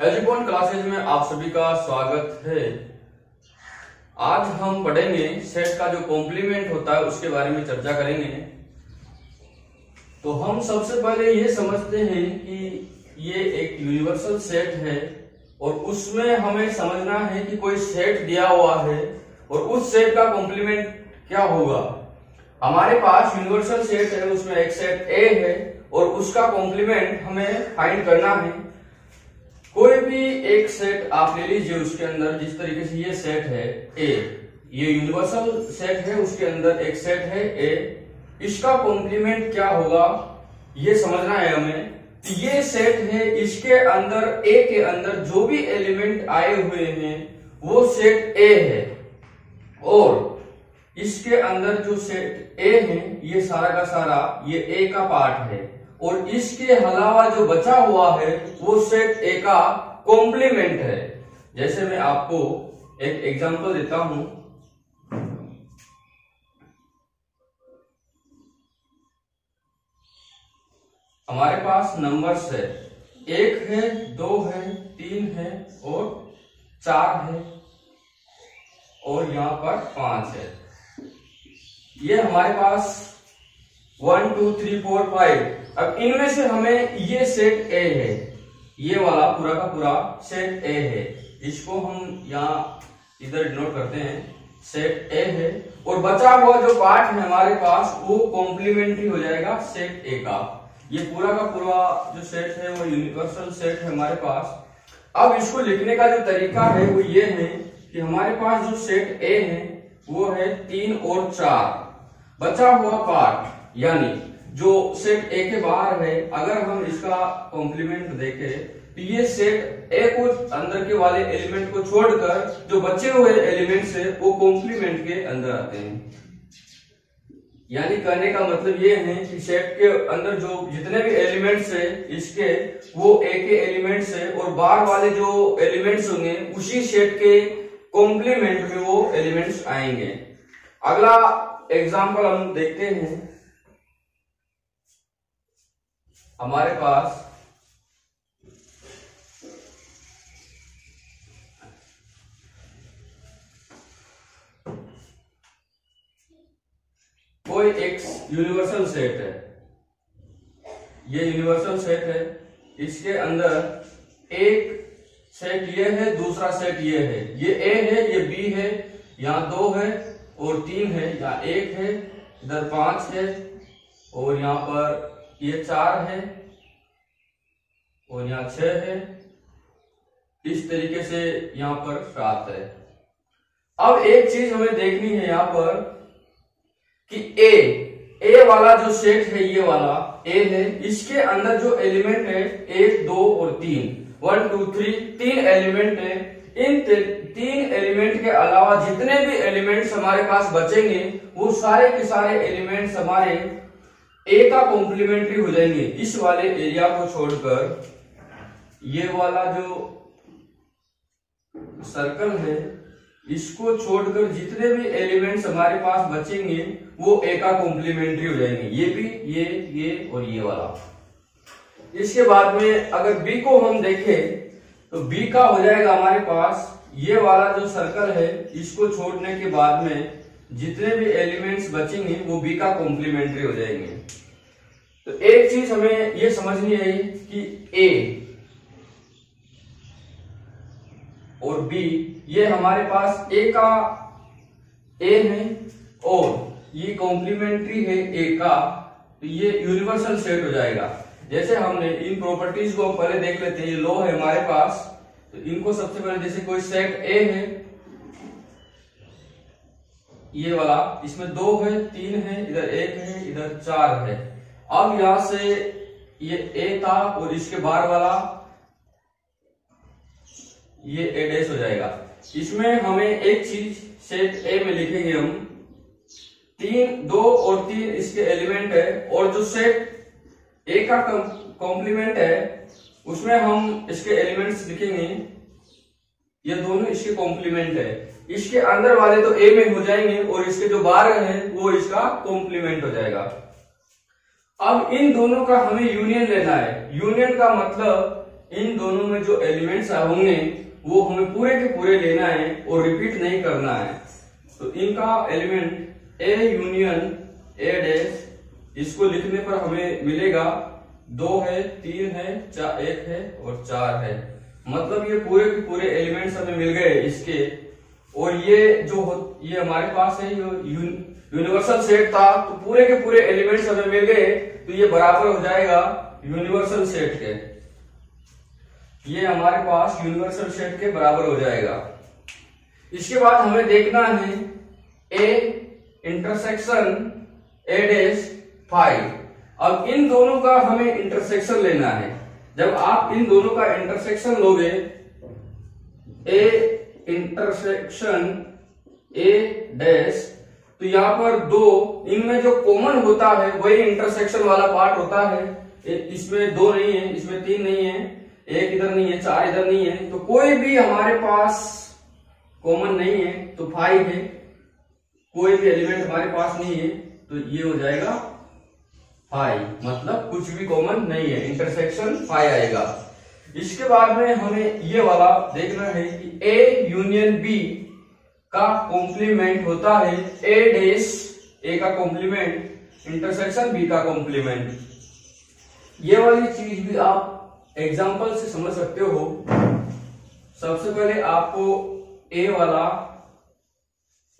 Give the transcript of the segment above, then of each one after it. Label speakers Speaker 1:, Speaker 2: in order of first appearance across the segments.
Speaker 1: एजुपॉइंट classes में आप सभी का स्वागत है। आज हम पढ़ेंगे सेट का जो कॉम्प्लीमेंट होता है उसके बारे में चर्चा करेंगे। तो हम सबसे पहले ये समझते हैं कि ये एक यूनिवर्सल सेट है और उसमें हमें समझना है कि कोई सेट दिया हुआ है और उस सेट का कॉम्प्लीमेंट क्या होगा। हमारे पास यूनिवर्सल सेट है, उसमें एक सेट ए है और उसका कॉम्प्लीमेंट हमें फाइंड करना है। कोई भी एक सेट आप ले लीजिए, उसके अंदर जिस तरीके से ये सेट है ए, ये यूनिवर्सल सेट है, उसके अंदर एक सेट है ए, इसका कॉम्प्लीमेंट क्या होगा ये समझना है हमें। ये सेट है, इसके अंदर ए के अंदर जो भी एलिमेंट आए हुए हैं वो सेट ए है और इसके अंदर जो सेट ए है ये सारा का सारा ये ए का पार्ट है और इसके अलावा जो बचा हुआ है वो सेट ए का कॉम्प्लीमेंट है। जैसे मैं आपको एक एग्जांपल देता हूं। हमारे पास नंबर्स है, 1 है, 2 है, 3 है और 4 है और यहां पर 5 है। ये हमारे पास 1 2 3 4 5। अब इनमें से हमें ये सेट ए है, ये वाला पूरा का पूरा सेट ए है, इसको हम यहाँ इधर डिनोट करते हैं, सेट ए है और बचा हुआ जो पार्ट है हमारे पास वो कॉम्प्लीमेंट्री हो जाएगा सेट ए का। ये पूरा का पूरा जो सेट है वो यूनिवर्सल सेट है हमारे पास। अब इसको लिखने का जो तरीका है वो ये है कि हमारे पास जो सेट ए है वो है 3 और 4, बचा हुआ पार्ट यानी जो सेट ए के बाहर है, अगर हम इसका कॉम्प्लीमेंट देखें तो ये सेट ए को अंदर के वाले एलिमेंट को छोड़कर जो बचे हुए एलिमेंट्स है वो कॉम्प्लीमेंट के अंदर आते हैं। यानी कहने का मतलब ये है कि सेट के अंदर जो जितने भी एलिमेंट्स है इसके वो ए के एलिमेंट्स है और बाहर वाले जो एलिमेंट्स होंगे उसी सेट के कॉम्प्लीमेंट में वो एलिमेंट्स आएंगे। अगला एग्जाम्पल हम देखते हैं। हमारे पास कोई एक यूनिवर्सल सेट है, ये यूनिवर्सल सेट है, इसके अंदर एक सेट ये है, दूसरा सेट ये है, ये ए है, ये बी है, यहाँ 2 है और 3 है, यहाँ 1 है, इधर 5 है और यहाँ पर ये 4 है और यहाँ 6 है, इस तरीके से यहाँ पर 7 है। अब एक चीज हमें देखनी है यहाँ पर कि ए वाला जो सेट है, ये वाला ए है, इसके अंदर जो एलिमेंट है 1 2 और 3, 1 2 3 एलिमेंट है। इन 3 एलिमेंट के अलावा जितने भी एलिमेंट्स हमारे पास बचेंगे वो सारे के सारे एलिमेंट्स हमारे ए का कॉम्प्लीमेंट्री हो जाएंगे। इस वाले एरिया को छोड़कर ये वाला जो सर्कल है इसको छोड़कर जितने भी एलिमेंट्स हमारे पास बचेंगे वो ए का कॉम्प्लीमेंट्री हो जाएंगे। ये भी, ये और ये वाला। इसके बाद में अगर बी को हम देखें तो बी का हो जाएगा हमारे पास ये वाला जो सर्कल है, इसको छोड़ने के बाद में जितने भी एलिमेंट्स बचेंगे वो बी का कॉम्प्लीमेंट्री हो जाएंगे। तो एक चीज हमें ये समझनी है कि ए और बी ये हमारे पास ए का ए है और ये कॉम्प्लीमेंट्री है ए का, तो ये यूनिवर्सल सेट हो जाएगा। जैसे हमने इन प्रॉपर्टीज को पहले देख लेते हैं। ये लो है हमारे पास, तो इनको सबसे पहले जैसे कोई सेट ए है, ये वाला, इसमें 2 है, 3 है, इधर 1 है, इधर 4 है। अब यहां से ये ए था और इसके बाहर वाला ये ए डैश हो जाएगा। इसमें हमें एक चीज सेट ए में लिखेंगे हम 2 और 3 इसके एलिमेंट है और जो सेट ए का कॉम्प्लीमेंट है उसमें हम इसके एलिमेंट्स लिखेंगे, ये दोनों इसके कॉम्प्लीमेंट है। इसके अंदर वाले तो ए में हो जाएंगे और इसके जो बाहर है वो इसका कॉम्प्लीमेंट हो जाएगा। अब इन दोनों का हमें यूनियन लेना है। यूनियन का मतलब इन दोनों में जो एलिमेंट्स होंगे वो हमें पूरे के पूरे लेना है और रिपीट नहीं करना है। तो इनका element A union A dash, इसको लिखने पर हमें मिलेगा 2 है, 3 है, 1 है और 4 है। मतलब ये पूरे के पूरे एलिमेंट्स हमें मिल गए इसके। और ये हमारे पास है यूनिवर्सल सेट था, तो पूरे के पूरे एलिमेंट्स हमें मिल गए, तो ये बराबर हो जाएगा यूनिवर्सल सेट के। ये हमारे पास यूनिवर्सल सेट के बराबर हो जाएगा। इसके बाद हमें देखना है ए इंटरसेक्शन ए डैश 5। अब इन दोनों का हमें इंटरसेक्शन लेना है। जब आप इन दोनों का इंटरसेक्शन लोगे, ए इंटरसेक्शन ए डैश, तो यहां पर 2, इनमें जो कॉमन होता है वही इंटरसेक्शन वाला पार्ट होता है। इसमें 2 नहीं है, इसमें 3 नहीं है, 1 इधर नहीं है, 4 इधर नहीं है, तो कोई भी हमारे पास कॉमन नहीं है, तो 5 है। कोई भी एलिमेंट हमारे पास नहीं है, तो ये हो जाएगा 5, मतलब कुछ भी कॉमन नहीं है, इंटरसेक्शन 5 आएगा। इसके बाद में हमें ये वाला देखना है कि ए यूनियन बी का कॉम्प्लीमेंट होता है ए डैश, ए का कॉम्प्लीमेंट इंटरसेक्शन बी का कॉम्प्लीमेंट। ये वाली चीज भी आप एग्जांपल से समझ सकते हो। सबसे पहले आपको ए वाला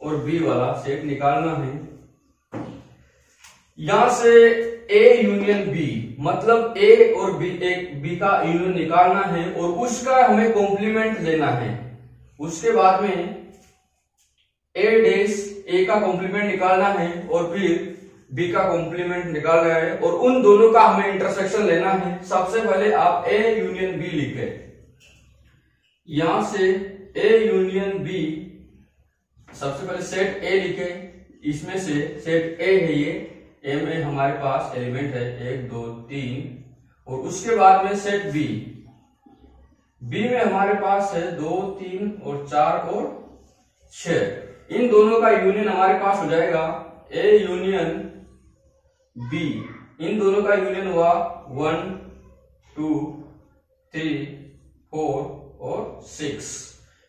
Speaker 1: और बी वाला सेट निकालना है। यहां से ए यूनियन बी, मतलब ए और बी का यूनियन निकालना है और उसका हमें कॉम्प्लीमेंट लेना है। उसके बाद में ए डैश, ए का कॉम्प्लीमेंट निकालना है और फिर बी का कॉम्प्लीमेंट निकालना है और उन दोनों का हमें इंटरसेक्शन लेना है। सबसे पहले आप ए यूनियन बी लिखे। यहां से ए यूनियन बी, सबसे पहले सेट ए लिखे। इसमें से सेट ए है, ये ए में हमारे पास एलिमेंट है 1 2 3, और उसके बाद में सेट बी। बी में हमारे पास है 2 3 और 4 और 6। इन दोनों का यूनियन हमारे पास हो जाएगा ए यूनियन बी। इन दोनों का यूनियन हुआ 1 2 3 4 और 6।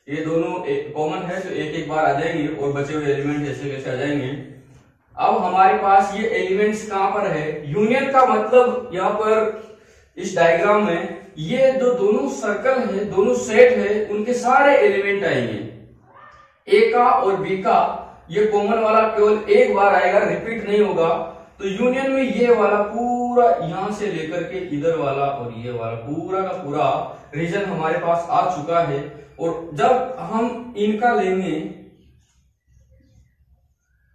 Speaker 1: ये दोनों कॉमन है, तो एक एक बार आ जाएंगे और बचे हुए एलिमेंट जैसे कैसे आ जाएंगे। अब हमारे पास ये एलिमेंट्स कहां पर है? यूनियन का मतलब यहां पर इस डायग्राम में ये जो दोनों सर्कल है, दोनों सेट है, उनके सारे एलिमेंट आएंगे। ए का और बी का ये कॉमन वाला केवल एक बार आएगा, रिपीट नहीं होगा। तो यूनियन में ये वाला पूरा यहां से लेकर के इधर वाला और ये वाला पूरा का पूरा रीजन हमारे पास आ चुका है। और जब हम इनका लेंगे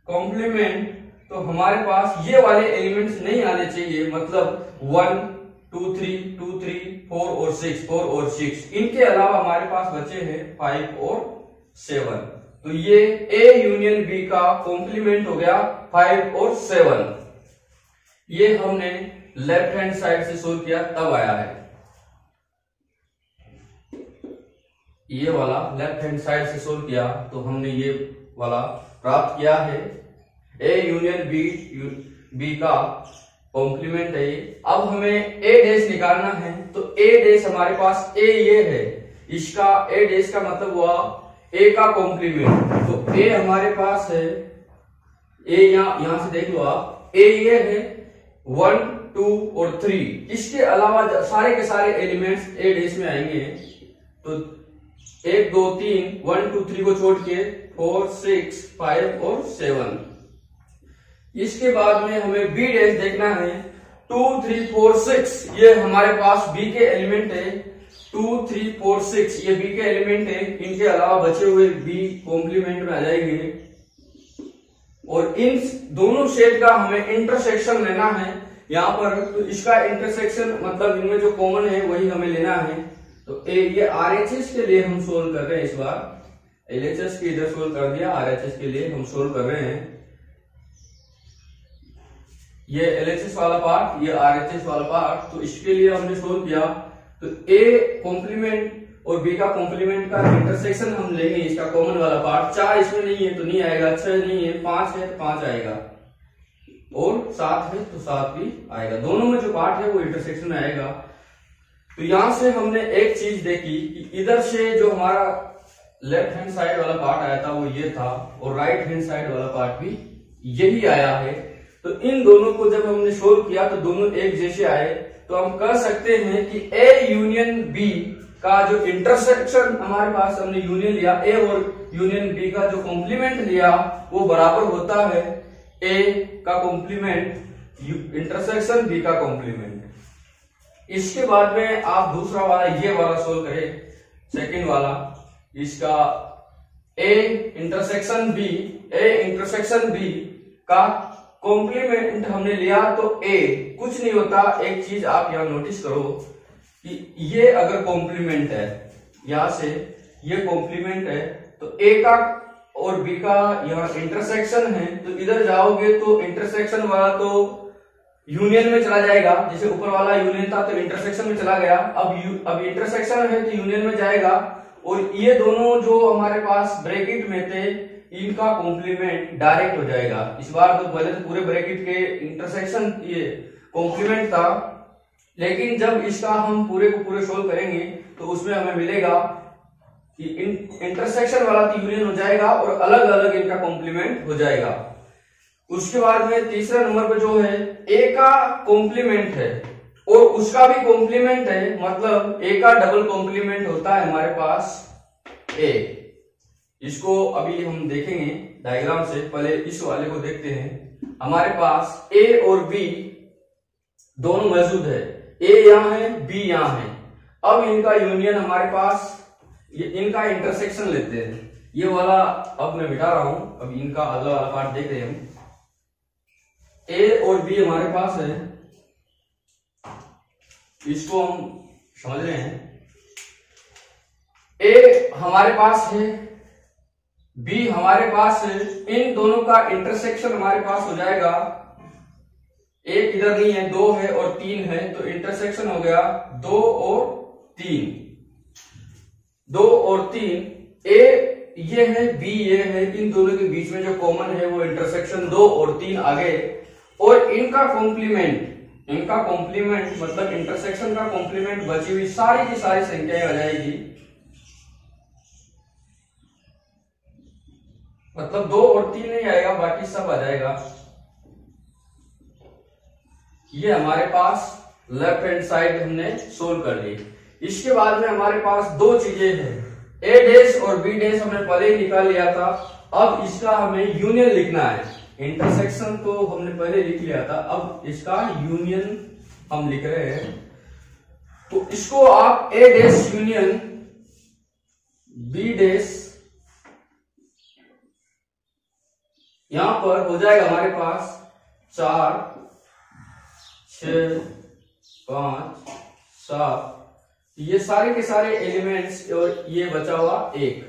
Speaker 1: कॉम्प्लीमेंट, तो हमारे पास ये वाले एलिमेंट्स नहीं आने चाहिए, मतलब 1 2 3 2 3 4 और 6। इनके अलावा हमारे पास बचे हैं 5 और 7। तो ये ए यूनियन बी का कॉम्प्लीमेंट हो गया 5 और 7। ये हमने लेफ्ट हैंड साइड से सोल्व किया तब आया है। ये वाला लेफ्ट हैंड साइड से सोल्व किया तो हमने ये वाला प्राप्त किया है। ए यूनियन बी का कॉम्प्लीमेंट है। अब हमें ए डैश निकालना है, तो ए डैश हमारे पास ए ये है, इसका ए डैश का मतलब हुआ ए का कॉम्प्लीमेंट। तो ए हमारे पास है, ए यहां से देख लो आप, ए ये है 1 2 और 3। इसके अलावा सारे के सारे एलिमेंट्स ए डैश में आएंगे। तो 1 2 3 1 2 3 को छोड़ के 4 6 5 और 7। इसके बाद में हमें बी डैश देखना है। 2 3 4 6 ये हमारे पास बी के एलिमेंट है। 2 3 4 6 ये बी के एलिमेंट है। इनके अलावा बचे हुए बी कॉम्प्लीमेंट में आ जाएंगे। और इन दोनों सेट का हमें इंटरसेक्शन लेना है यहाँ पर। तो इसका इंटरसेक्शन मतलब इनमें जो कॉमन है वही हमें लेना है। तो ये RHS के लिए हम सोल्व कर रहे हैं। इस बार LHS के इधर सोल्व कर दिया, RHS के लिए हम सोल्व कर रहे हैं। ये LHS वाला पार्ट, ये RHS वाला पार्ट। तो इसके लिए हमने सोल्व किया। तो ए कॉम्प्लीमेंट और बी का कॉम्प्लीमेंट का इंटरसेक्शन हम लेंगे, इसका कॉमन वाला पार्ट। 4 इसमें नहीं है तो नहीं आएगा, 6 नहीं है, 5 है तो 5 आएगा, और 7 है तो 7 भी आएगा। दोनों में जो पार्ट है वो इंटरसेक्शन में आएगा। तो यहां से हमने एक चीज देखी कि इधर से जो हमारा लेफ्ट हैंड साइड वाला पार्ट आया था वो ये था, और राइट हैंड साइड वाला पार्ट भी यही आया है। तो इन दोनों को जब हमने सोल्व किया तो दोनों एक जैसे आए, तो हम कह सकते हैं कि ए यूनियन बी का जो इंटरसेक्शन हमारे पास हमने यूनियन लिया, ए और यूनियन बी का जो कॉम्प्लीमेंट लिया वो बराबर होता है ए का कॉम्प्लीमेंट इंटरसेक्शन बी का कॉम्प्लीमेंट। इसके बाद में आप दूसरा वाला ये वाला सोल्व करें, सेकंड वाला, इसका ए इंटरसेक्शन बी का कॉम्प्लीमेंट हमने लिया तो ए कुछ नहीं होता। एक चीज आप यहां नोटिस करो कि ये अगर कॉम्प्लीमेंट है, यहां से ये कॉम्प्लीमेंट है, तो ए का और बी का यहाँ इंटरसेक्शन है, तो इधर जाओगे तो इंटरसेक्शन वाला तो यूनियन में चला जाएगा, जैसे ऊपर वाला यूनियन था तो इंटरसेक्शन में चला गया, अब इंटरसेक्शन है तो यूनियन में जाएगा। और ये दोनों जो हमारे पास ब्रैकेट में थे इनका कॉम्प्लीमेंट डायरेक्ट हो जाएगा। इस बार तो पहले तो पूरे ब्रैकेट के इंटरसेक्शन ये कॉम्प्लीमेंट था, लेकिन जब इसका हम पूरे को पूरे सोल्व करेंगे तो उसमें हमें मिलेगा कि इंटरसेक्शन वाला तो यूनियन हो जाएगा और अलग अलग इनका कॉम्प्लीमेंट हो जाएगा। उसके बाद में तीसरा नंबर पे जो है ए का कॉम्प्लीमेंट है और उसका भी कॉम्प्लीमेंट है, मतलब ए का डबल कॉम्प्लीमेंट होता है हमारे पास ए। इसको अभी हम देखेंगे डायग्राम से, पहले इस वाले को देखते हैं। हमारे पास ए और बी दोनों मौजूद है, ए यहां है बी यहां है। अब इनका यूनियन हमारे पास, इनका इंटरसेक्शन लेते हैं। ये वाला अब मैं मिटा रहा हूं, अब इनका अगला वाला पार्ट देख रहे हैं हम। ए और बी हमारे पास है, इसको हम समझ रहे हैं। ए हमारे पास है, बी हमारे पास है, इन दोनों का इंटरसेक्शन हमारे पास हो जाएगा। एक इधर नहीं है, 2 है और 3 है, तो इंटरसेक्शन हो गया 2 और 3, 2 और 3। ए ये है, बी ये है, इन दोनों के बीच में जो कॉमन है वो इंटरसेक्शन 2 और 3 आ गए। और इनका कॉम्प्लीमेंट मतलब इंटरसेक्शन का कॉम्प्लीमेंट बची हुई सारी की सारी संख्याएं आ जाएगी, मतलब 2 और 3 नहीं आएगा, बाकी सब आ जाएगा। ये हमारे पास लेफ्ट हैंड साइड हमने सोल्व कर ली। इसके बाद में हमारे पास दो चीजें हैं, ए डैश और बी डैश हमने पहले ही निकाल लिया था। अब इसका हमें यूनियन लिखना है। इंटरसेक्शन तो हमने पहले लिख लिया था, अब इसका यूनियन हम लिख रहे हैं। तो इसको आप ए डैश यूनियन बी डैश, यहां पर हो जाएगा हमारे पास 4 6 5 7, ये सारे के सारे एलिमेंट्स और ये बचा हुआ 1।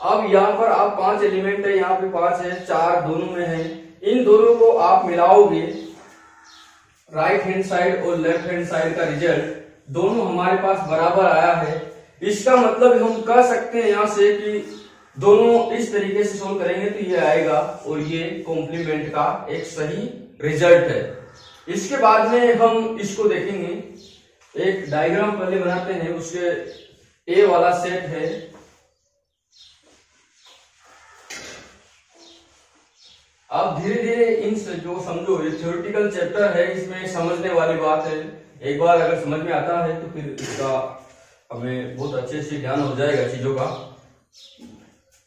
Speaker 1: अब यहां पर आप 5 एलिमेंट है, यहाँ पे 5 है, 4 दोनों में है। इन दोनों को आप मिलाओगे, राइट हैंड साइड और लेफ्ट हैंड साइड का रिजल्ट दोनों हमारे पास बराबर आया है। इसका मतलब हम कह सकते हैं यहां से कि दोनों इस तरीके से सोल्व करेंगे तो ये आएगा और ये कॉम्प्लीमेंट का एक सही रिजल्ट है। इसके बाद में हम इसको देखेंगे, एक डायग्राम पहले बनाते हैं। उसके ए वाला सेट है, अब धीरे धीरे इन जो समझो ये थ्योरेटिकल चैप्टर है, इसमें समझने वाली बात है। एक बार अगर समझ में आता है तो फिर इसका हमें बहुत अच्छे से ज्ञान हो जाएगा चीजों का।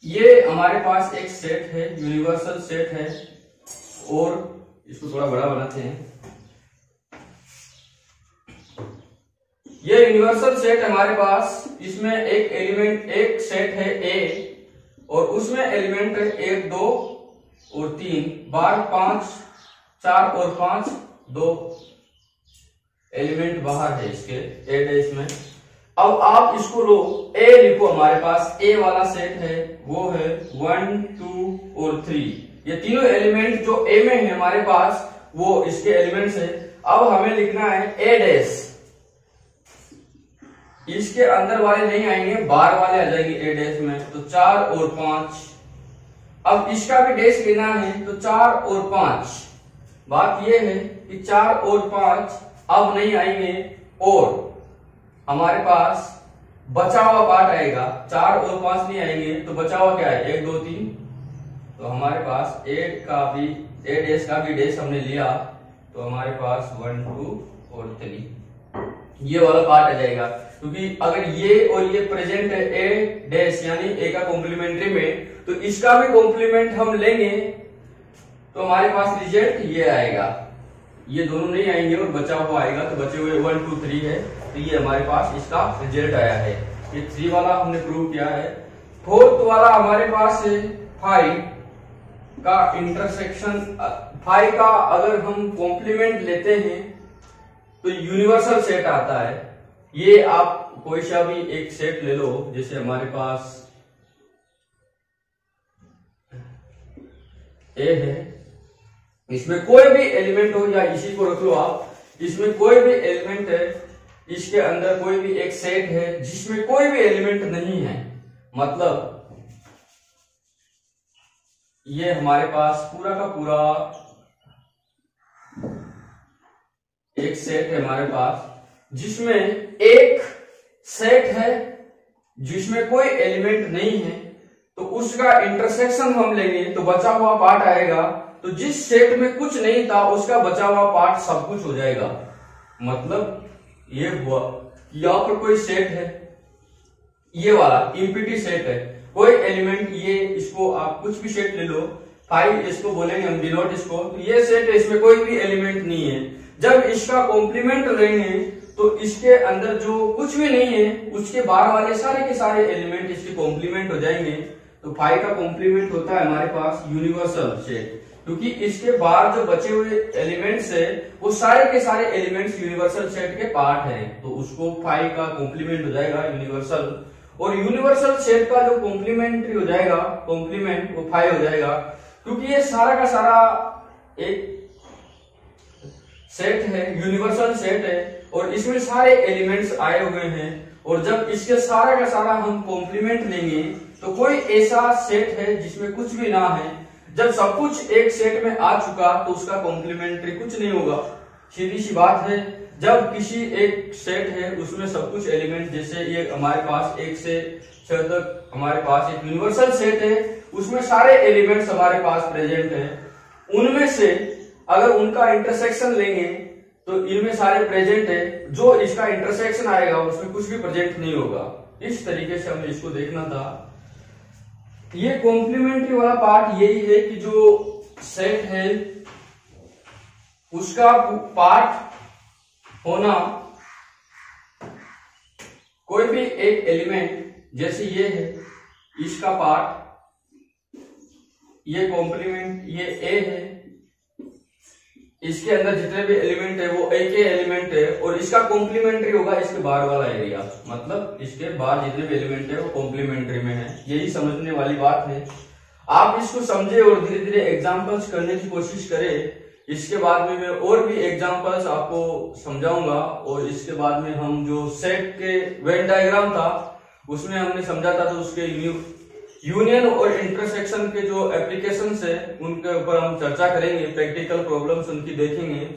Speaker 1: ये हमारे पास एक सेट है, यूनिवर्सल सेट है, और इसको थोड़ा बड़ा बनाते हैं। ये यूनिवर्सल सेट हमारे पास, इसमें एक एलिमेंट, एक सेट है ए और उसमें एलिमेंट है 1 2 और 3, बार 5 4 और 5, 2 एलिमेंट बाहर है इसके ए डैश में। अब आप इसको लो, ए लिखो, हमारे पास ए वाला सेट है वो है 1 2 और 3, ये तीनों एलिमेंट जो ए में है हमारे पास वो इसके एलिमेंट्स है। अब हमें लिखना है ए डैश, इसके अंदर वाले नहीं आएंगे, बाहर वाले आ जाएंगे ए डैश में, तो 4 और 5। अब इसका भी डैश लेना है तो 4 और 5। बात यह है कि 4 और 5 अब नहीं आएंगे, और हमारे पास बचा हुआ पार्ट आएगा, 4 और 5 नहीं आएंगे, तो बचा हुआ क्या है 1 2 3। तो हमारे पास 8 डैश का भी डैश हमने लिया, तो हमारे पास 1 2 और 3 ये वाला पार्ट आ जाएगा। क्योंकि अगर ये और ये प्रेजेंट है ए डैश यानी ए का कॉम्प्लीमेंट्री में, तो इसका भी कॉम्प्लीमेंट हम लेंगे तो हमारे पास रिजल्ट ये आएगा। ये दोनों नहीं आएंगे और बचा हुआ आएगा, तो बचे हुए 1 2 3 है, तो ये हमारे पास इसका रिजल्ट आया है। ये 3 वाला हमने प्रूव किया है। 4th वाला हमारे पास है 5 का इंटरसेक्शन। 5 का अगर हम कॉम्प्लीमेंट लेते हैं तो यूनिवर्सल सेट आता है। ये आप कोई सा भी एक सेट ले लो, जैसे हमारे पास ए है, इसमें कोई भी एलिमेंट हो, या इसी को रख लो आप, इसमें कोई भी एलिमेंट है, इसके अंदर कोई भी एक सेट है जिसमें कोई भी एलिमेंट नहीं है, मतलब ये हमारे पास पूरा का पूरा एक सेट है हमारे पास जिसमें एक सेट है जिसमें कोई एलिमेंट नहीं है, तो उसका इंटरसेक्शन हम लेंगे तो बचा हुआ पार्ट आएगा। तो जिस सेट में कुछ नहीं था उसका बचा हुआ पार्ट सब कुछ हो जाएगा। मतलब ये हुआ यहाँ पर कोई सेट है, ये वाला इम्पिटी सेट है, कोई एलिमेंट, ये इसको आप कुछ भी सेट ले लो, 5 इसको बोलेंगे हम, डिनोट इसको, तो ये सेट है, इसमें कोई भी एलिमेंट नहीं है। जब इसका कॉम्प्लीमेंट लेंगे तो इसके अंदर जो कुछ भी नहीं है उसके बाहर वाले सारे के सारे एलिमेंट इसके कॉम्प्लीमेंट हो जाएंगे। तो 5 का कॉम्प्लीमेंट होता है हमारे पास यूनिवर्सल सेट, क्योंकि इसके बाहर जो बचे हुए एलिमेंट्स है वो सारे के सारे एलिमेंट्स यूनिवर्सल सेट के पार्ट हैं, तो उसको 5 का कॉम्प्लीमेंट हो जाएगा यूनिवर्सल। और यूनिवर्सल सेट का जो कॉम्प्लीमेंट्री हो जाएगा, कॉम्प्लीमेंट, वो 5 हो जाएगा, क्योंकि ये सारा का सारा एक सेट है, यूनिवर्सल सेट है, और इसमें सारे एलिमेंट्स आए हुए हैं। और जब इसके सारा का सारा हम कॉम्प्लीमेंट लेंगे तो कोई ऐसा सेट है जिसमें कुछ भी ना है। जब सब कुछ एक सेट में आ चुका तो उसका कॉम्प्लीमेंट्री कुछ नहीं होगा, सीधी सी बात है। जब किसी एक सेट है उसमें सब कुछ एलिमेंट, जैसे ये हमारे पास 1 से 6 तक हमारे पास एक यूनिवर्सल सेट है, उसमें सारे एलिमेंट्स हमारे पास प्रेजेंट है, उनमें से अगर उनका इंटरसेक्शन लेंगे तो इनमें सारे प्रेजेंट है, जो इसका इंटरसेक्शन आएगा उसमें कुछ भी प्रेजेंट नहीं होगा। इस तरीके से हमें इसको देखना था। ये कॉम्प्लीमेंट्री वाला पार्ट यही है कि जो सेट है उसका पार्ट होना, कोई भी एक एलिमेंट, जैसे ये है इसका पार्ट, ये कॉम्प्लीमेंट, ये ए है, इसके अंदर जितने भी एलिमेंट है वो एक ही एलिमेंट है, और इसका कॉम्प्लीमेंट्री होगा इसके बाहर वाला एरिया, मतलब इसके बाहर जितने भी एलिमेंट है वो कॉम्प्लीमेंट्री में है। यही समझने वाली बात है। आप इसको समझे और धीरे धीरे एग्जांपल्स करने की कोशिश करें। इसके बाद में मैं और भी एग्जांपल्स आपको समझाऊंगा, और इसके बाद में हम जो सेट के वेन डायग्राम था उसमें हमने समझा था, तो उसके यूनियन और इंटरसेक्शन के जो एप्लीकेशंस है उनके ऊपर हम चर्चा करेंगे, प्रैक्टिकल प्रॉब्लम्स उनकी देखेंगे,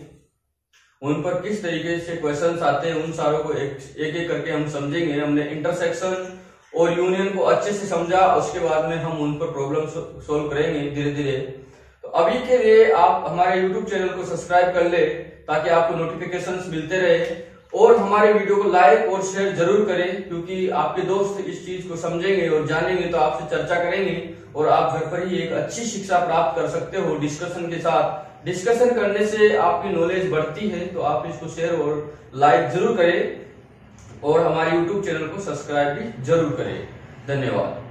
Speaker 1: उन पर किस तरीके से क्वेश्चंस आते हैं, उन सारों को एक एक करके हम समझेंगे। हमने इंटरसेक्शन और यूनियन को अच्छे से समझा, उसके बाद में हम उन पर प्रॉब्लम सोल्व करेंगे धीरे धीरे। तो अभी के लिए आप हमारे यूट्यूब चैनल को सब्सक्राइब कर ले ताकि आपको नोटिफिकेशंस मिलते रहे, और हमारे वीडियो को लाइक और शेयर जरूर करें, क्योंकि आपके दोस्त इस चीज को समझेंगे और जानेंगे तो आपसे चर्चा करेंगे, और आप घर पर ही एक अच्छी शिक्षा प्राप्त कर सकते हो डिस्कशन के साथ। डिस्कशन करने से आपकी नॉलेज बढ़ती है, तो आप इसको शेयर और लाइक जरूर करें, और हमारे यूट्यूब चैनल को सब्सक्राइब भी जरूर करें। धन्यवाद।